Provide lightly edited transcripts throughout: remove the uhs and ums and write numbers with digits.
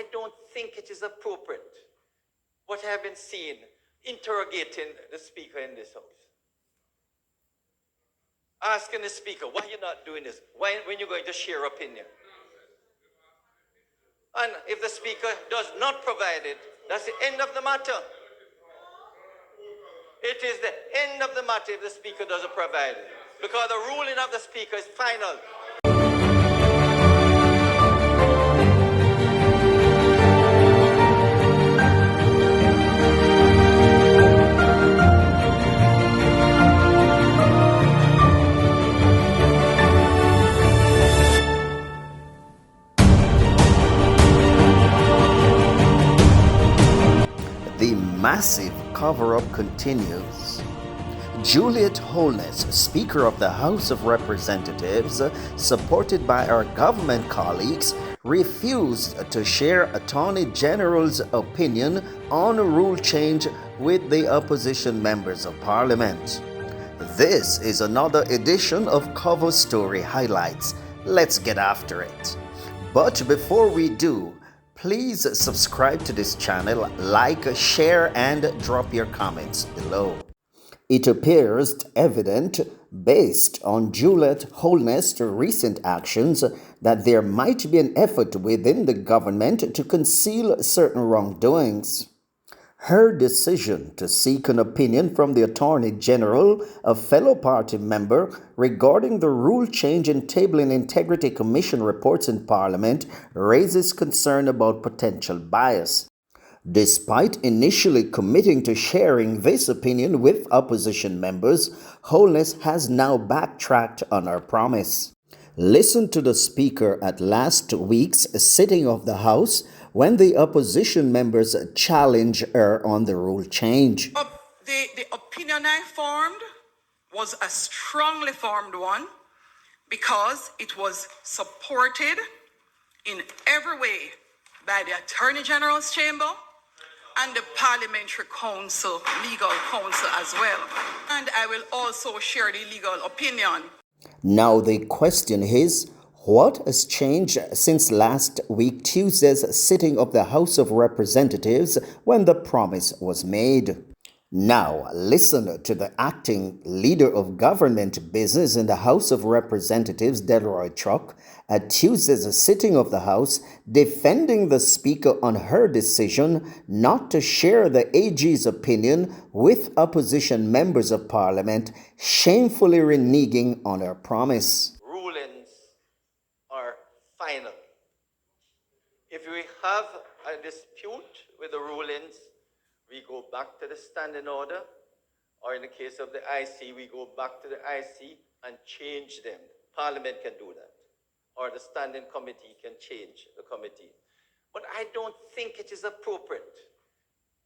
I don't think it is appropriate what I have been seeing interrogating the Speaker in this House. Asking the Speaker, why are you not doing this? When you're going to share opinion? And if the Speaker does not provide it, that's the end of the matter. It is the end of the matter if the Speaker doesn't provide it. Because the ruling of the Speaker is final. The massive cover-up continues. Juliet Holness, Speaker of the House of Representatives, supported by our government colleagues, refused to share Attorney General's opinion on a rule change with the opposition members of Parliament. This is another edition of Cover Story Highlights. Let's get after it. But before we do, please subscribe to this channel, like, share, and drop your comments below. It appears evident, based on Juliet Holness' recent actions, that there might be an effort within the government to conceal certain wrongdoings. Her decision to seek an opinion from the Attorney General, a fellow party member, regarding the rule change in tabling Integrity Commission reports in Parliament raises concern about potential bias. Despite initially committing to sharing this opinion with opposition members, Holness has now backtracked on her promise. Listen to the Speaker at last week's sitting of the House when the opposition members challenged her on the rule change. The opinion I formed was a strongly formed one because it was supported in every way by the Attorney General's chamber and the Parliamentary Council, Legal Council as well. And I will also share the legal opinion. Now the question is, what has changed since last week Tuesday's sitting of the House of Representatives when the promise was made? Now listen to the acting leader of government business in the House of Representatives, Delroy Truck, at Tuesday's sitting of the House, defending the Speaker on her decision not to share the AG's opinion with opposition members of Parliament, shamefully reneging on her promise. Rulings are final. If we have a dispute with the rulings, we go back to the standing order, or in the case of the IC, we go back to the IC and change them. Parliament can do that, or the standing committee can change the committee. But I don't think it is appropriate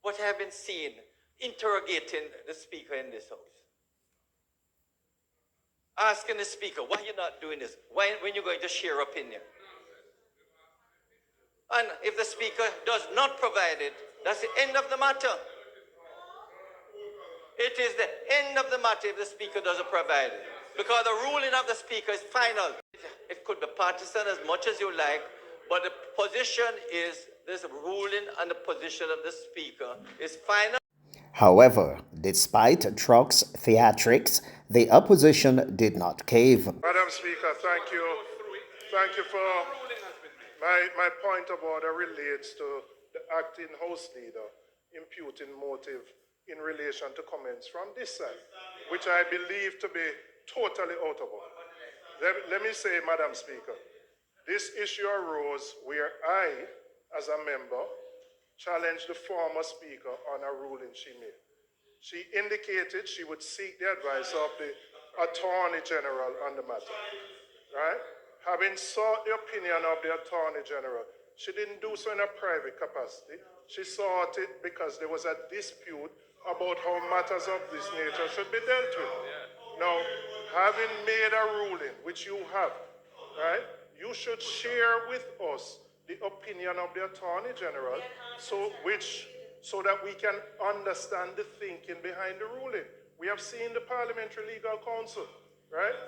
what I have been seeing interrogating the Speaker in this House. Asking the Speaker, why are you not doing this? When you're going to share opinion? And if the Speaker does not provide it, that's the end of the matter. It is the end of the matter if the Speaker doesn't provide it. Because the ruling of the Speaker is final. It could be partisan as much as you like, but the position is, this ruling and the position of the Speaker is final. However, despite Truck's theatrics, the opposition did not cave. Madam Speaker, thank you. Thank you for my point of order relates to the acting House Leader imputing motive in relation to comments from this side, which I believe to be totally out of order. Let me say, Madam Speaker, this issue arose where I, as a member, challenged the former Speaker on a ruling she made. She indicated she would seek the advice of the Attorney General on the matter, right? Having sought the opinion of the Attorney General, she didn't do so in a private capacity. She sought it because there was a dispute about how matters of this nature should be dealt with. Now, having made a ruling, which you have, right, you should share with us the opinion of the Attorney General so that we can understand the thinking behind the ruling. We have seen the Parliamentary Legal Council, right?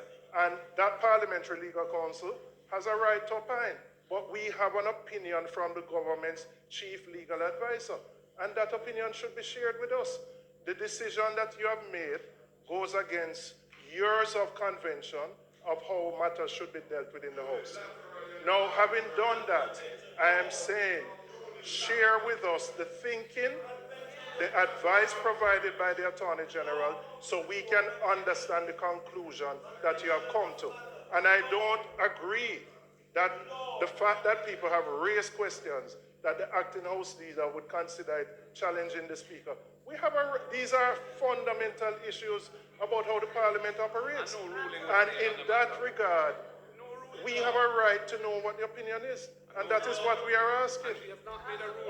And that Parliamentary Legal Council has a right to opine. but we have an opinion from the government's chief legal advisor, and that opinion should be shared with us. The decision that you have made goes against years of convention of how matters should be dealt with in the House. Now, having done that, I am saying, share with us the thinking, the advice provided by the Attorney General, so we can understand the conclusion that you have come to. And I don't agree that the fact that people have raised questions that the acting House leader would consider it challenging the Speaker. These are fundamental issues about how the Parliament operates. And in that regard, we have a right to know what the opinion is. And that is what we are asking.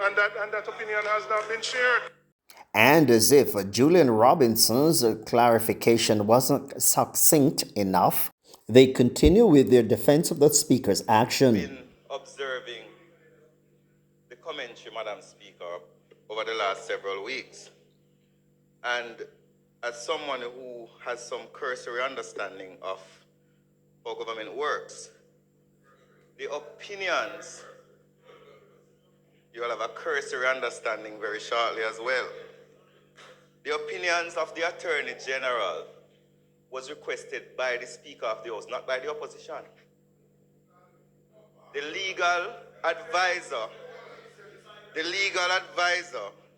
And that opinion has not been shared. And as if Julian Robinson's clarification wasn't succinct enough, they continue with their defense of the Speaker's action. Been observing the commentary, Madam Speaker, over the last several weeks. And as someone who has some cursory understanding of how government works, the opinions, you will have a cursory understanding very shortly as well. The opinions of the Attorney General was requested by the Speaker of the House, not by the opposition. The legal advisor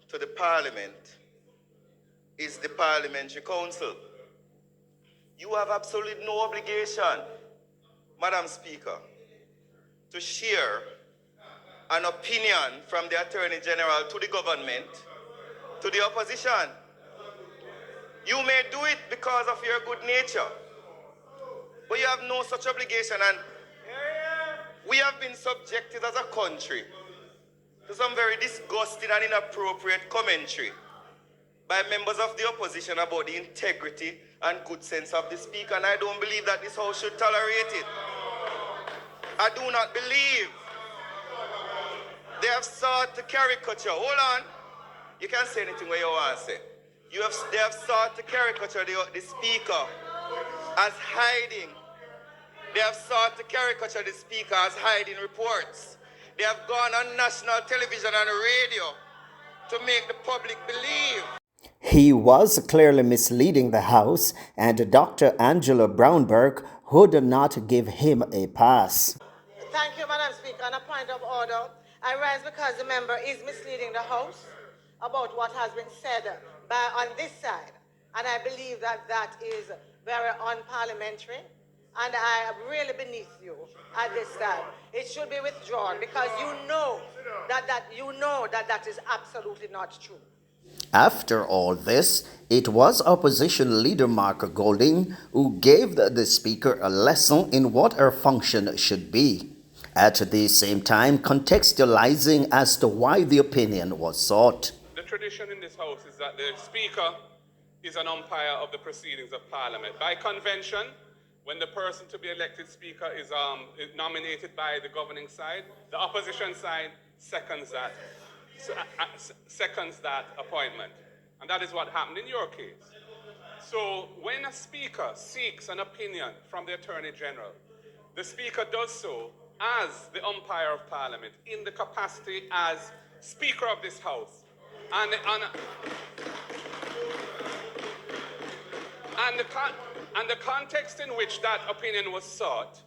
to the Parliament is the Parliamentary Council. You have absolutely no obligation, Madam Speaker, to share an opinion from the Attorney General to the government, to the opposition. You may do it because of your good nature, but you have no such obligation. And we have been subjected as a country to some very disgusting and inappropriate commentary by members of the opposition about the integrity and good sense of the Speaker, and I don't believe that this House should tolerate it. I do not believe they have sought to caricature. Hold on. You can say anything where you want to say. They have sought to caricature the Speaker as hiding. They have sought to caricature the Speaker as hiding reports. They have gone on national television and radio to make the public believe. He was clearly misleading the House, and Dr. Angela Brownberg would not give him a pass. Thank you, Madam Speaker. On a point of order, I rise because the member is misleading the House about what has been said on this side. And I believe that that is very unparliamentary. And I am really beneath you at this time. It should be withdrawn because you know that is absolutely not true. After all this, it was opposition leader Mark Golding who gave the Speaker a lesson in what her function should be, at the same time contextualizing as to why the opinion was sought. The tradition in this House is that the Speaker is an umpire of the proceedings of Parliament. By convention, when the person to be elected Speaker is nominated by the governing side, the opposition side seconds that appointment. And that is what happened in your case. So when a Speaker seeks an opinion from the Attorney General, the Speaker does so as the umpire of Parliament in the capacity as Speaker of this House. And the context in which that opinion was sought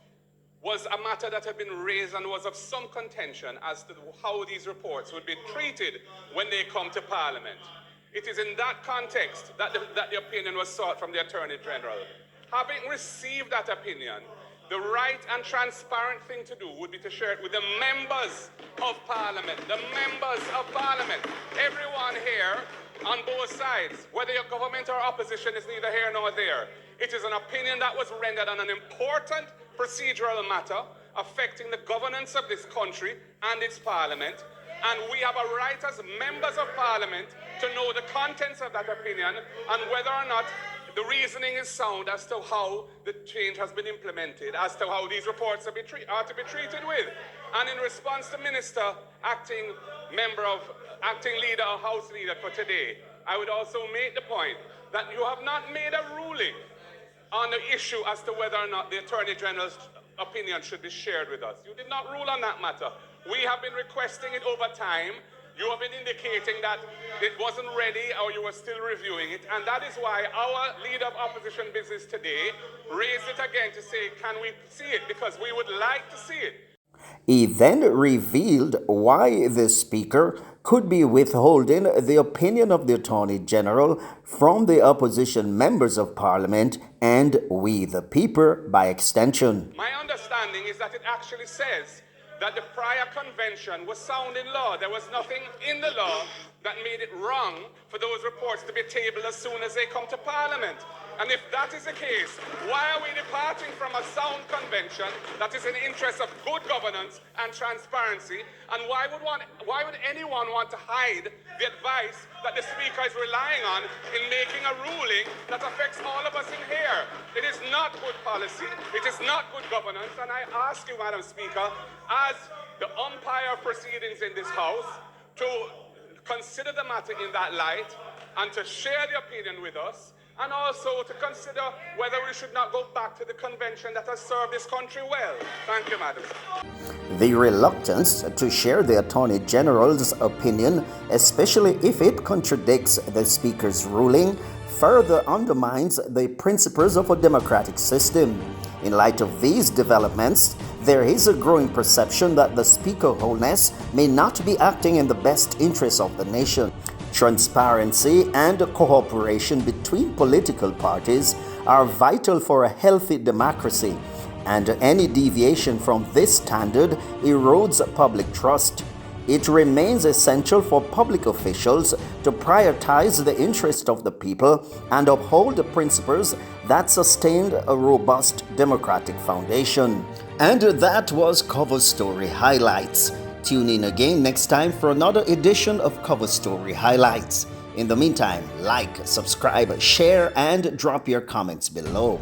was a matter that had been raised and was of some contention as to how these reports would be treated when they come to Parliament. It is in that context that the opinion was sought from the Attorney General. Having received that opinion, the right and transparent thing to do would be to share it with the members of Parliament. The members of Parliament. Everyone here on both sides, whether you're government or opposition, is neither here nor there. It is an opinion that was rendered on an important procedural matter affecting the governance of this country and its Parliament. And we have a right as members of Parliament to know the contents of that opinion and whether or not the reasoning is sound as to how the change has been implemented, as to how these reports are to be treated with. And in response to Minister, acting leader or House leader for today, I would also make the point that you have not made a ruling on the issue as to whether or not the Attorney General's opinion should be shared with us. You did not rule on that matter. We have been requesting it over time. You have been indicating that it wasn't ready or you were still reviewing it. And that is why our leader of opposition business today raised it again to say, can we see it? Because we would like to see it. He then revealed why the Speaker could be withholding the opinion of the Attorney General from the opposition members of Parliament and we the people by extension. My understanding is that it actually says that the prior convention was sound in law. There was nothing in the law that made it wrong for those reports to be tabled as soon as they come to Parliament. And if that is the case, why are we departing from a sound convention that is in the interest of good governance and transparency? And why would anyone want to hide the advice that the Speaker is relying on in making a ruling that affects all of us in here? It is not good policy. It is not good governance. And I ask you, Madam Speaker, as the umpire proceedings in this House, to consider the matter in that light and to share the opinion with us, and also to consider whether we should not go back to the convention that has served this country well. Thank you, Madam. The reluctance to share the Attorney General's opinion, especially if it contradicts the Speaker's ruling, further undermines the principles of a democratic system. In light of these developments, there is a growing perception that the Speaker Holness may not be acting in the best interests of the nation. Transparency and cooperation between political parties are vital for a healthy democracy, and any deviation from this standard erodes public trust. It remains essential for public officials to prioritize the interest of the people and uphold the principles that sustained a robust democratic foundation. And that was Cover Story Highlights. Tune in again next time for another edition of Cover Story Highlights. In the meantime, like, subscribe, share, and drop your comments below.